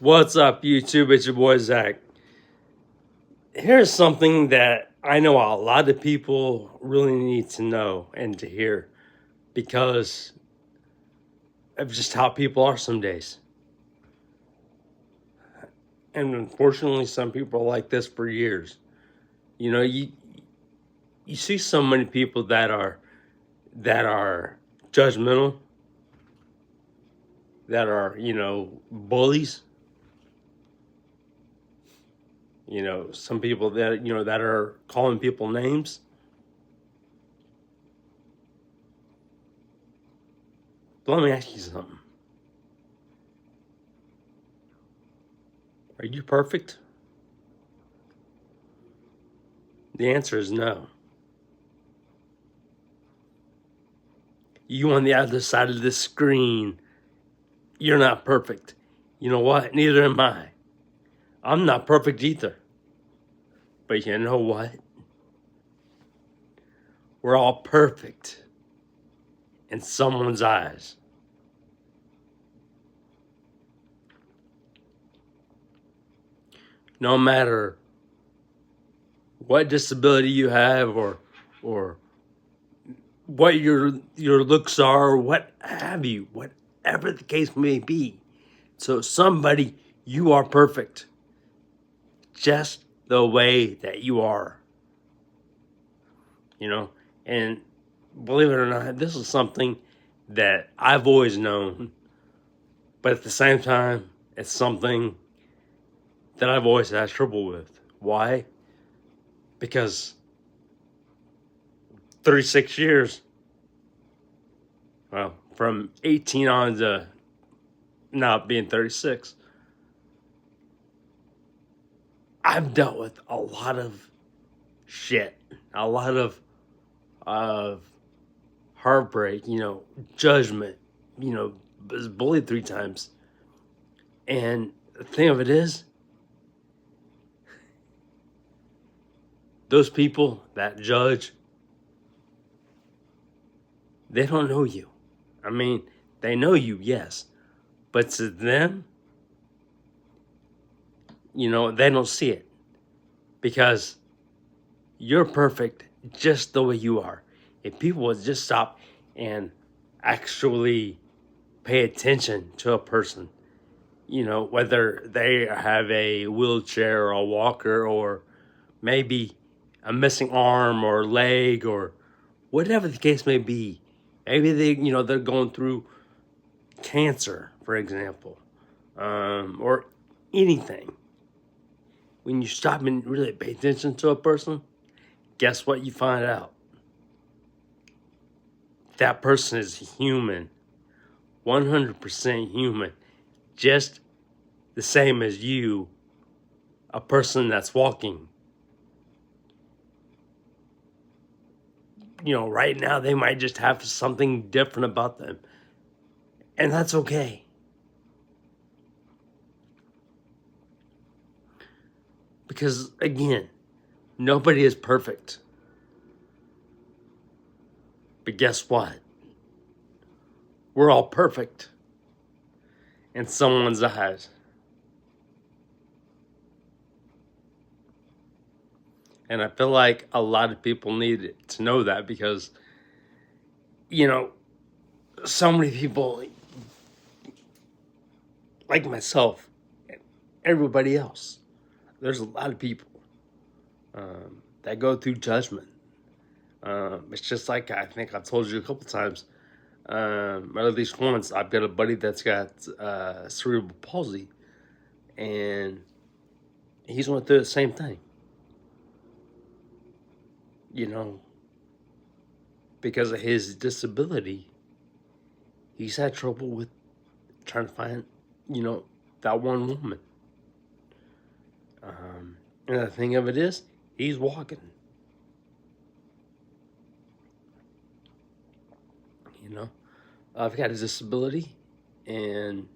What's up, YouTube? It's your boy Zach. Here's something that I know a lot of people really need to know and to hear because of just how people are some days. And unfortunately, some people are like this for years. You know, you see so many people that are judgmental, that are, bullies. Some people that that are calling people names. But let me ask you something. Are you perfect? The answer is no. You on the other side of the screen, you're not perfect. You know what? Neither am I. I'm not perfect either. But you know what? We're all perfect in someone's eyes. No matter what disability you have or what your looks are, or what have you, whatever the case may be. So somebody, you are perfect. Just the way that you are. And believe it or not, this is something that I've always known, but at the same time, it's something that I've always had trouble with. Why? Because 36 years, well, from 18 on to now being 36, I've dealt with a lot of shit, a lot of heartbreak, judgment, was bullied 3 times. And the thing of it is, those people that judge, they don't know you. I mean, they know you, yes, but to them, they don't see it because you're perfect just the way you are. If people would just stop and actually pay attention to a person, whether they have a wheelchair or a walker or maybe a missing arm or leg or whatever the case may be. Maybe they're going through cancer, for example, or anything. When you stop and really pay attention to a person, guess what you find out? That person is human, 100% human, just the same as you, a person that's walking. Right now they might just have something different about them, and that's okay. Because again, nobody is perfect. But guess what? We're all perfect in someone's eyes. And I feel like a lot of people need to know that because, so many people, like myself, everybody else, there's a lot of people that go through judgment. It's just like I think I've told you a couple times, or at least once. I've got a buddy that's got cerebral palsy, and he's went through the same thing. Because of his disability, he's had trouble with trying to find, that one woman. And the thing of it is, he's walking. I've got a disability, and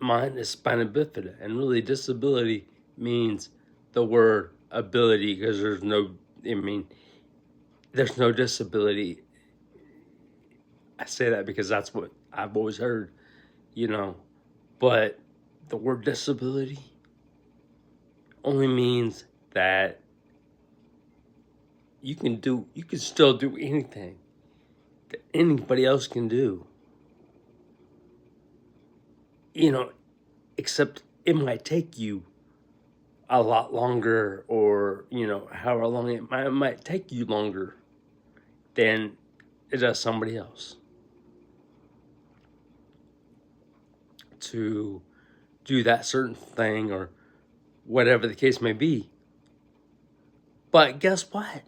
mine is spina bifida. And really, disability means the word ability because there's no disability. I say that because that's what I've always heard. But the word disability only means that you can still do anything that anybody else can do. Except it might take you a lot longer, or however long it might take you longer than it does somebody else to do that certain thing, or whatever the case may be. But guess what?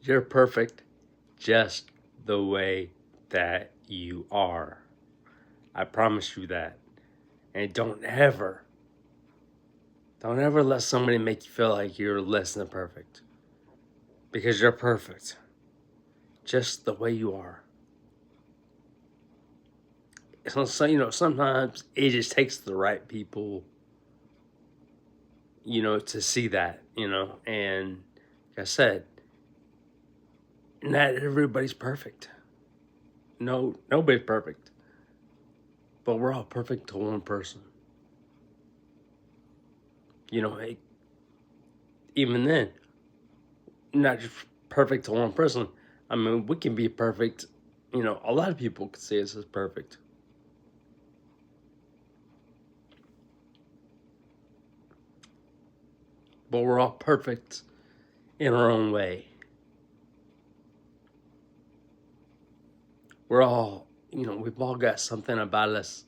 You're perfect just the way that you are. I promise you that. And don't ever let somebody make you feel like you're less than perfect. Because you're perfect just the way you are. So sometimes it just takes the right people, to see that, and like I said, not everybody's perfect. No, nobody's perfect. But we're all perfect to one person. Even then, not just perfect to one person. I mean, we can be perfect. A lot of people could say us as perfect. But we're all perfect in our own way. We're all, we've all got something about us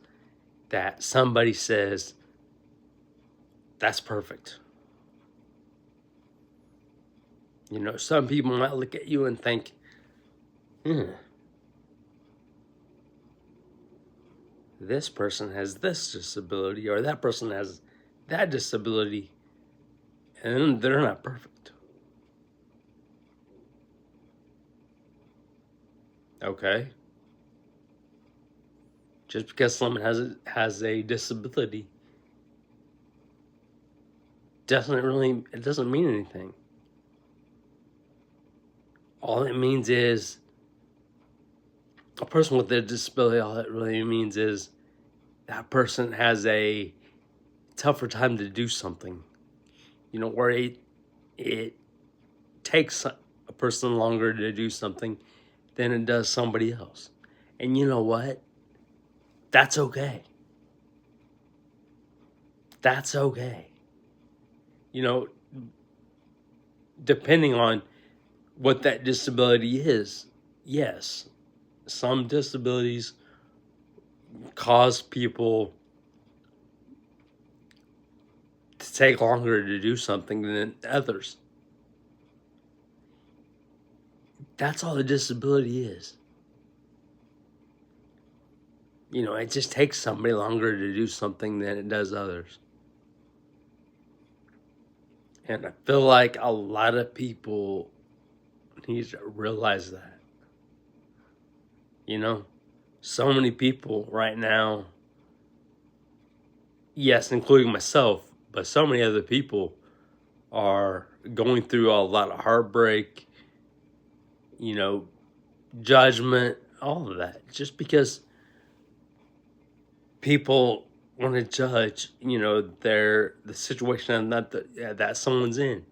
that somebody says, that's perfect. Some people might look at you and think, this person has this disability, or that person has that disability, and they're not perfect. Okay? Just because someone has a disability it doesn't mean anything. All it means is a person with a disability, all it really means is that person has a tougher time to do something. Where it takes a person longer to do something than it does somebody else. And you know what? That's okay. That's okay. Depending on what that disability is. Yes, some disabilities cause people to take longer to do something than others. That's all a disability is. It just takes somebody longer to do something than it does others. And I feel like a lot of people need to realize that. So many people right now, yes, including myself, but so many other people are going through a lot of heartbreak, judgment, all of that, just because people want to judge, the situation that someone's in,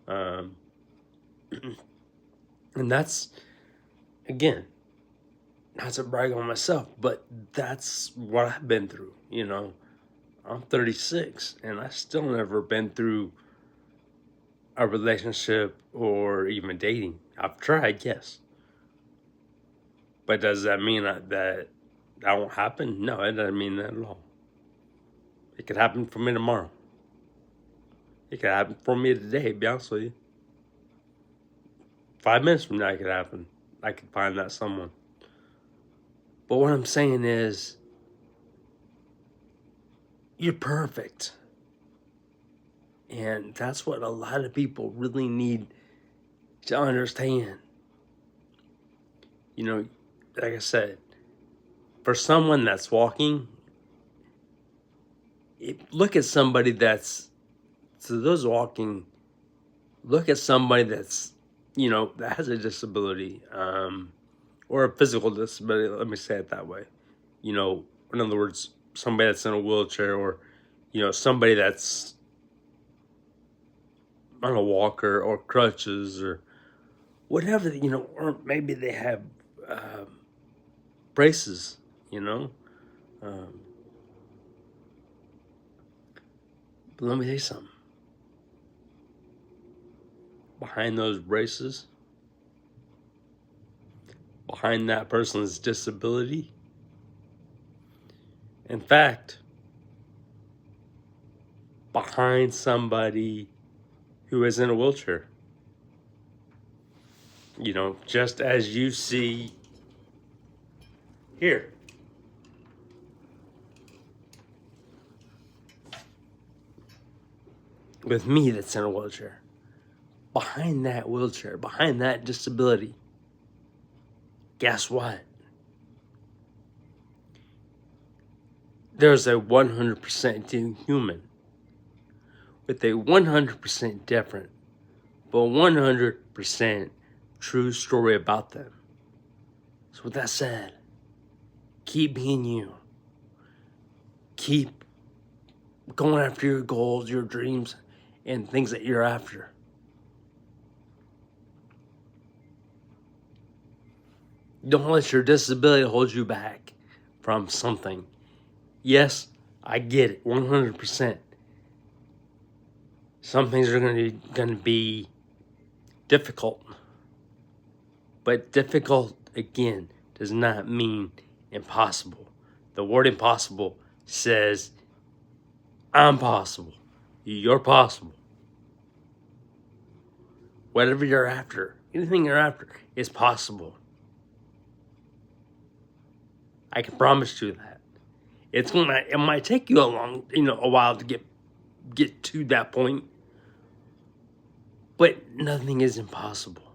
and that's, again, not to brag on myself, but that's what I've been through. I'm 36, and I still never been through a relationship or even dating. I've tried, yes. But does that mean that won't happen? No, it doesn't mean that at all. It could happen for me tomorrow. It could happen for me today, to be honest with you. 5 minutes from now, it could happen. I could find that someone. But what I'm saying is, you're perfect. And that's what a lot of people really need to understand. Like I said, for someone that's walking, look at somebody to those walking, look at somebody that's that has a disability, or a physical disability. Let me say it that way. In other words, somebody that's in a wheelchair, or somebody that's on a walker or crutches or whatever. Or maybe they have braces. Um, but let me tell you something. Behind those braces, behind that person's disability, in fact, behind somebody who is in a wheelchair, just as you see here. With me that's in a wheelchair. Behind that wheelchair, behind that disability, guess what? There's a 100% human with a 100% different, but 100% true story about them. So with that said, keep being you. Keep going after your goals, your dreams, and things that you're after. Don't let your disability hold you back from something. Yes, I get it, 100%. Some things are going to be difficult. But difficult, again, does not mean impossible. The word impossible says, I'm possible. You're possible. Whatever you're after, anything you're after is possible. I can promise you that. It might take you a while to get to that point, but nothing is impossible.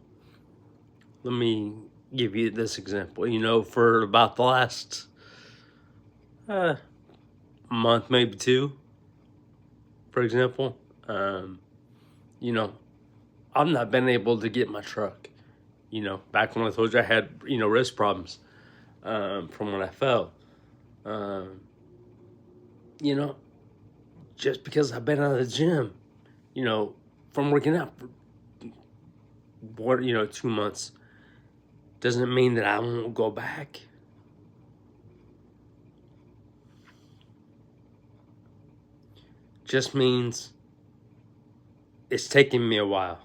Let me give you this example. For about the last month, maybe two, for example, I've not been able to get my truck. Back when I told you I had, wrist problems from when I fell. Just because I've been out of the gym, from working out for 2 months, doesn't mean that I won't go back. Just means it's taking me a while.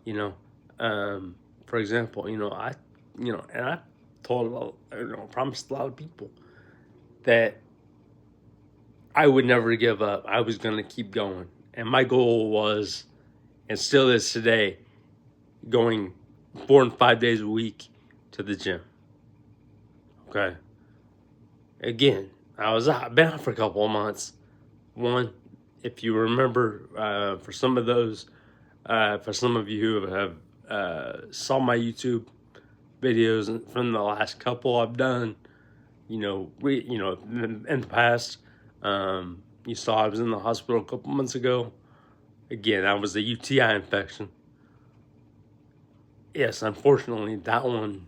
For example, and I promised a lot of people that I would never give up. I was going to keep going. And my goal was, and still is today, going 4 and 5 days a week to the gym. Okay. Again, I've been out for a couple of months. One, if you remember, for some of you who have saw my YouTube videos from the last couple I've done, in the past, you saw I was in the hospital a couple months ago. Again, that was a UTI infection. Yes, unfortunately, that one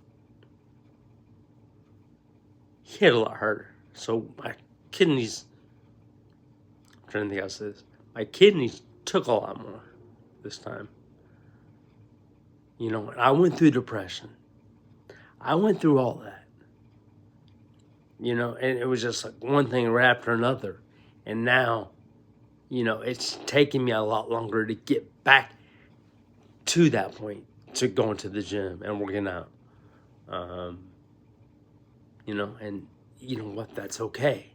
hit a lot harder. So my kidneys, I'm trying to think how to say this, my kidneys took a lot more this time. And I went through depression. I went through all that. And it was just like one thing right after another. And now, it's taking me a lot longer to get back to that point, to going to the gym and working out. And you know what? That's okay.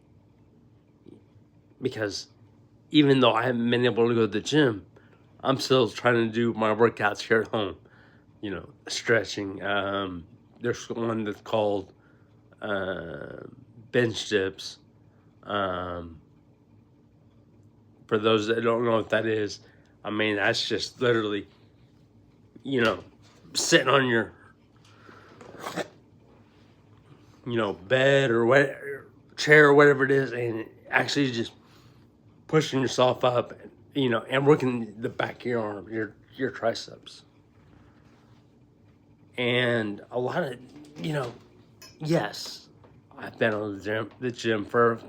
Because even though I haven't been able to go to the gym, I'm still trying to do my workouts here at home. Stretching. There's one that's called bench dips. For those that don't know what that is, that's just literally, sitting on your, bed or whatever, chair or whatever it is, and actually just pushing yourself up, and working the back of your arm, your triceps. And a lot of, yes, I've been on the gym for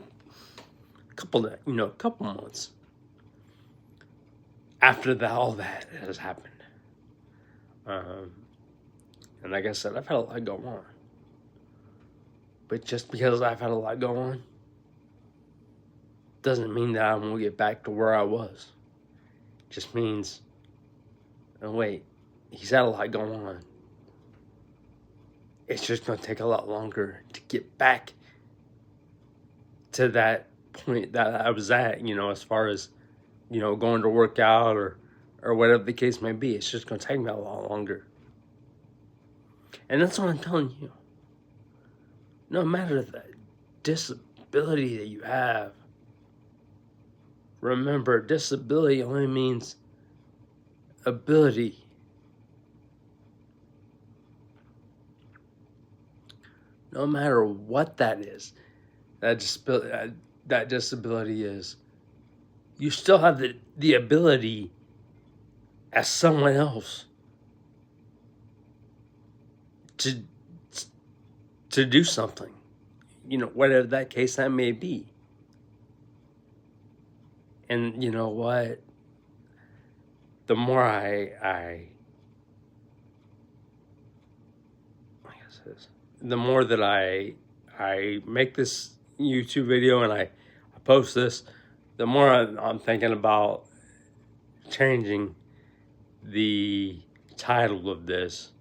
a couple months after that, all that has happened. And like I said, I've had a lot go on. But just because I've had a lot go on doesn't mean that I'm going to get back to where I was. Just means, oh wait, he's had a lot going on. It's just going to take a lot longer to get back to that point that I was at, as far as, going to work out or whatever the case may be. It's just going to take me a lot longer. And that's what I'm telling you. No matter the disability that you have, remember, disability only means ability. No matter what that is, that disability is, you still have the ability as someone else to do something, whatever that case that may be. And you know what? The more the more that I make this YouTube video and I post this, the more I'm thinking about changing the title of this.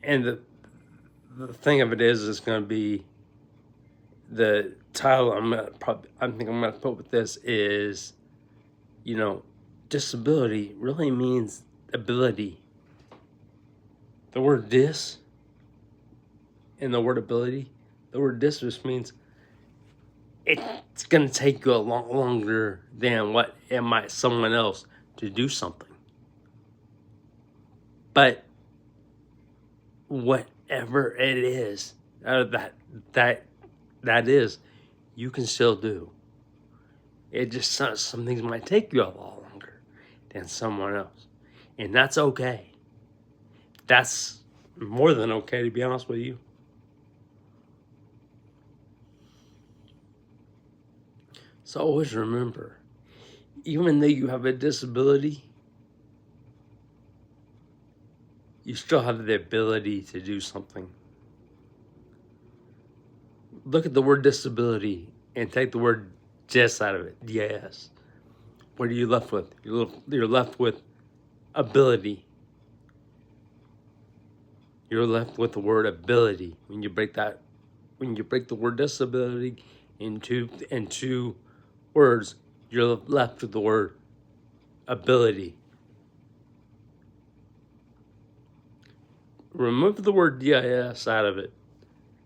And the thing of it is, it's going to be, the title I'm gonna put with this is, disability really means ability. The word dis and the word ability, the word dis just means it's gonna take you a lot longer than what it might someone else to do something. But whatever it is that is, you can still do. It just, some things might take you a lot longer than someone else. And that's okay. That's more than okay, to be honest with you. So always remember, even though you have a disability, you still have the ability to do something. Look at the word disability and take the word dis out of it. Yes. What are you left with? You're left with ability. You're left with the word ability. When you break the word disability into words, you're left with the word ability. Remove the word DIS out of it,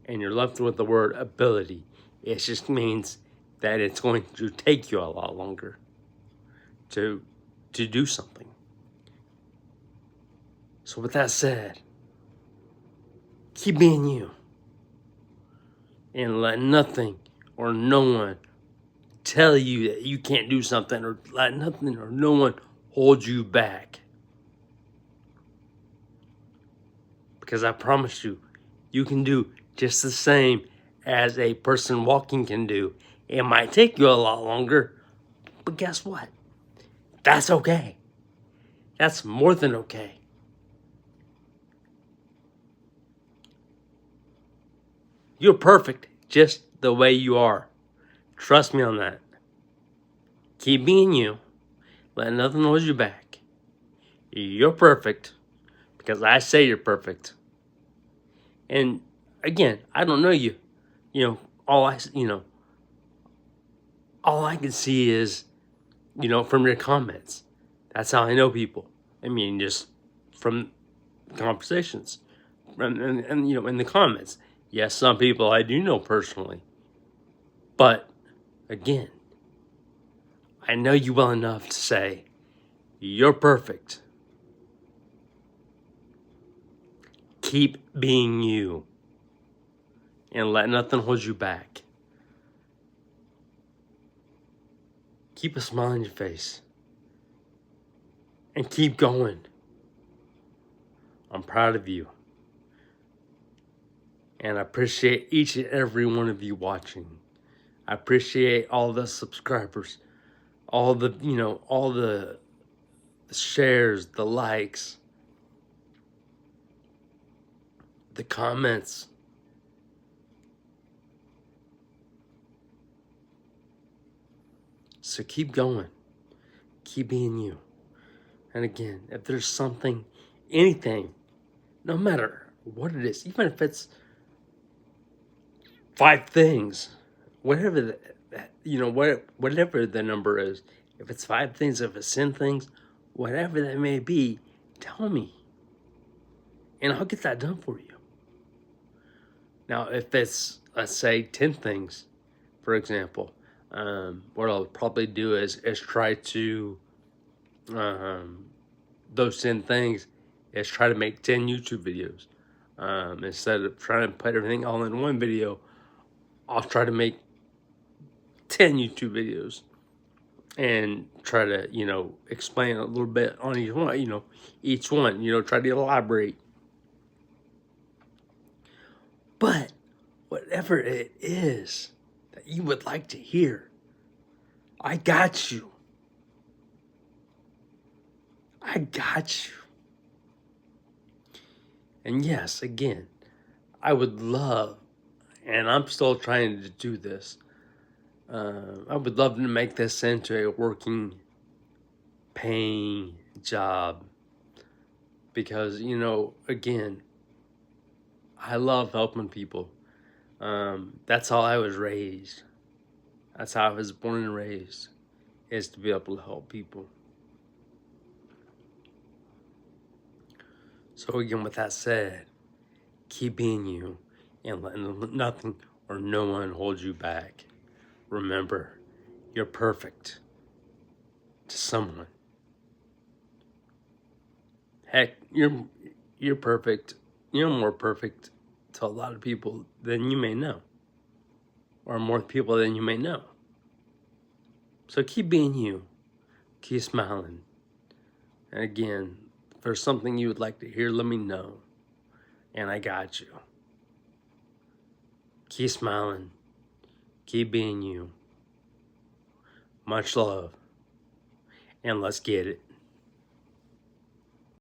and you're left with the word ability. It just means that it's going to take you a lot longer to do something. So with that said, keep being you. And let nothing or no one tell you that you can't do something, or let nothing or no one hold you back. Because I promise you, you can do just the same as a person walking can do. It might take you a lot longer, but guess what? That's okay. That's more than okay. You're perfect just the way you are. Trust me on that. Keep being you. Let nothing hold you back. You're perfect because I say you're perfect. And again, I don't know you. All I can see is, from your comments. That's how I know people. I mean, just from conversations, and in the comments. Yes, some people I do know personally, but again, I know you well enough to say you're perfect. Keep being you, and let nothing hold you back. Keep a smile on your face. And keep going. I'm proud of you. And I appreciate each and every one of you watching. I appreciate all the subscribers, all the, all the shares, the likes, the comments. So keep going. Keep being you. And again, if there's something, anything, no matter what it is, even if it's 5 things, whatever whatever the number is, if it's 5 things, if it's 10 things, whatever that may be, tell me, and I'll get that done for you. Now, if it's, let's say, 10 things, for example, what I'll probably do is try to, those 10 things is try to make 10 YouTube videos. Instead of trying to put everything all in one video, I'll try to make 10 YouTube videos and try to, explain a little bit on each one, try to elaborate. But whatever it is that you would like to hear, I got you. I got you. And yes, again, I would love, and I'm still trying to do this, I would love to make this into a working, paying job. Because, again, I love helping people. That's how I was raised. That's how I was born and raised, is to be able to help people. So again, with that said, keep being you and let nothing or no one hold you back. Remember, you're perfect to someone. Heck, you're perfect. You're more perfect to a lot of people than you may know. Or more people than you may know. So keep being you. Keep smiling. And again, if there's something you would like to hear, let me know. And I got you. Keep smiling. Keep being you. Much love. And let's get it.